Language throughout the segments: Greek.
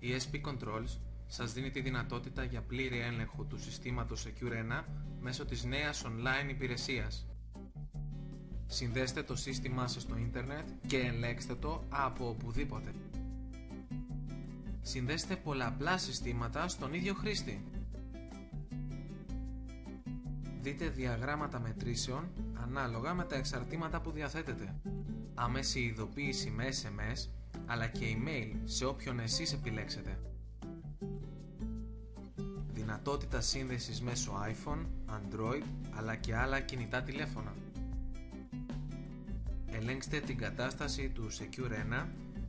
Η SP Controls σας δίνει τη δυνατότητα για πλήρη έλεγχο του συστήματος Secure 1 μέσω της νέας online υπηρεσίας. Συνδέστε το σύστημά σας στο ίντερνετ και ελέγξτε το από οπουδήποτε. Συνδέστε πολλαπλά συστήματα στον ίδιο χρήστη. Δείτε διαγράμματα μετρήσεων ανάλογα με τα εξαρτήματα που διαθέτετε. Άμεση ειδοποίηση με SMS αλλά και email σε όποιον εσείς επιλέξετε. Δυνατότητα σύνδεσης μέσω iPhone, Android αλλά και άλλα κινητά τηλέφωνα. Ελέγξτε την κατάσταση του Secure 1,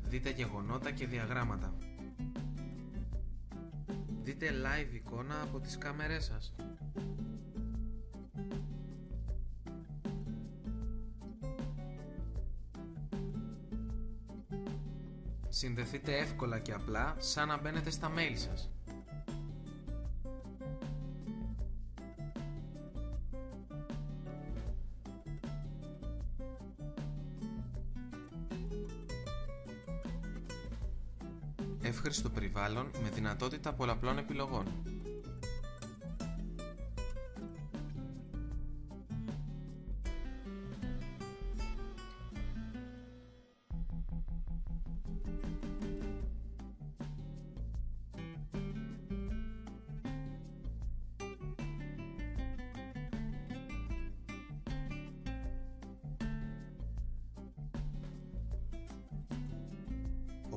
δείτε γεγονότα και διαγράμματα. Δείτε live εικόνα από τις κάμερές σας. Συνδεθείτε εύκολα και απλά σαν να μπαίνετε στα mail σας. Εύχριστο περιβάλλον με δυνατότητα πολλαπλών επιλογών.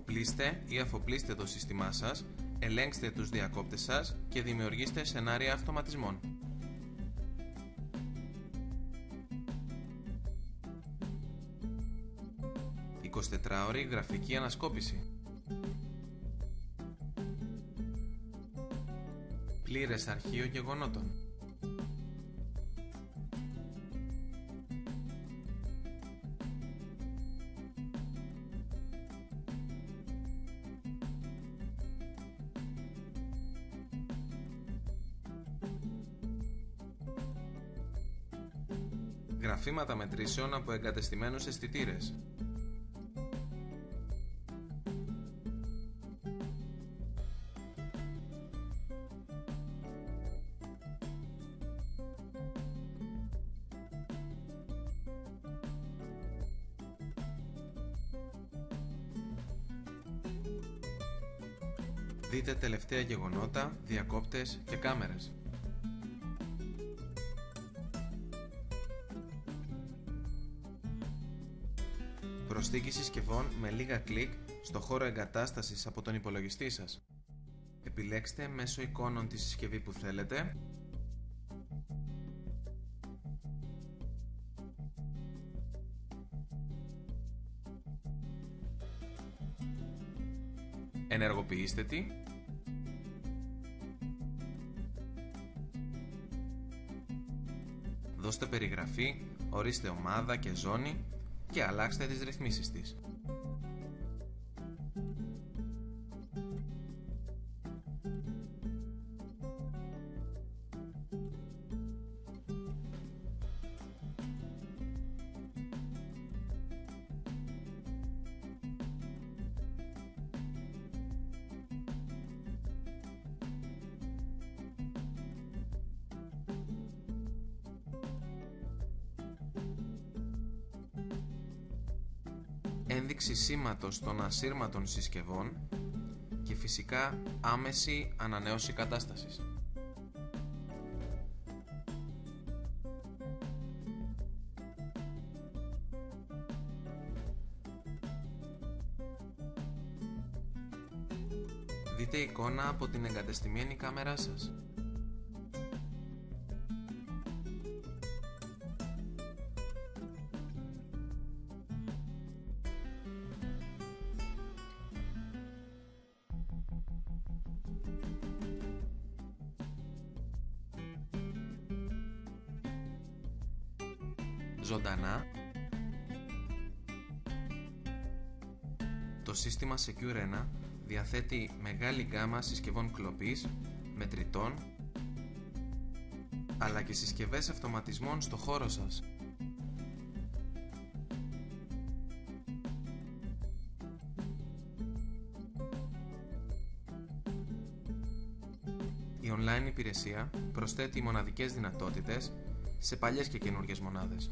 Οπλίστε ή αφοπλίστε το σύστημά σας, ελέγξτε τους διακόπτες σας και δημιουργήστε σενάρια αυτοματισμών. «24ωρη γραφική ανασκόπηση». Πλήρες αρχείο γεγονότων. Γραφήματα μετρήσεων από εγκατεστημένους αισθητήρες. Δείτε τελευταία γεγονότα, διακόπτες και κάμερες. Προσθήκη συσκευών με λίγα κλικ στο χώρο εγκατάστασης από τον υπολογιστή σας. Επιλέξτε μέσω εικόνων τη συσκευή που θέλετε. Ενεργοποιήστε τη. Δώστε περιγραφή, ορίστε ομάδα και ζώνη και αλλάξτε τις ρυθμίσεις της. Ένδειξη σήματος των ασύρματων συσκευών και φυσικά άμεση ανανέωση κατάστασης. Δείτε εικόνα από την εγκατεστημένη κάμερά σας. Ζωντανά. Το σύστημα Secure 1 διαθέτει μεγάλη γκάμα συσκευών κλοπής, μετρητών, αλλά και συσκευές αυτοματισμών στο χώρο σας. online υπηρεσία προσθέτει μοναδικές δυνατότητες σε παλιές και καινούργιες μονάδες.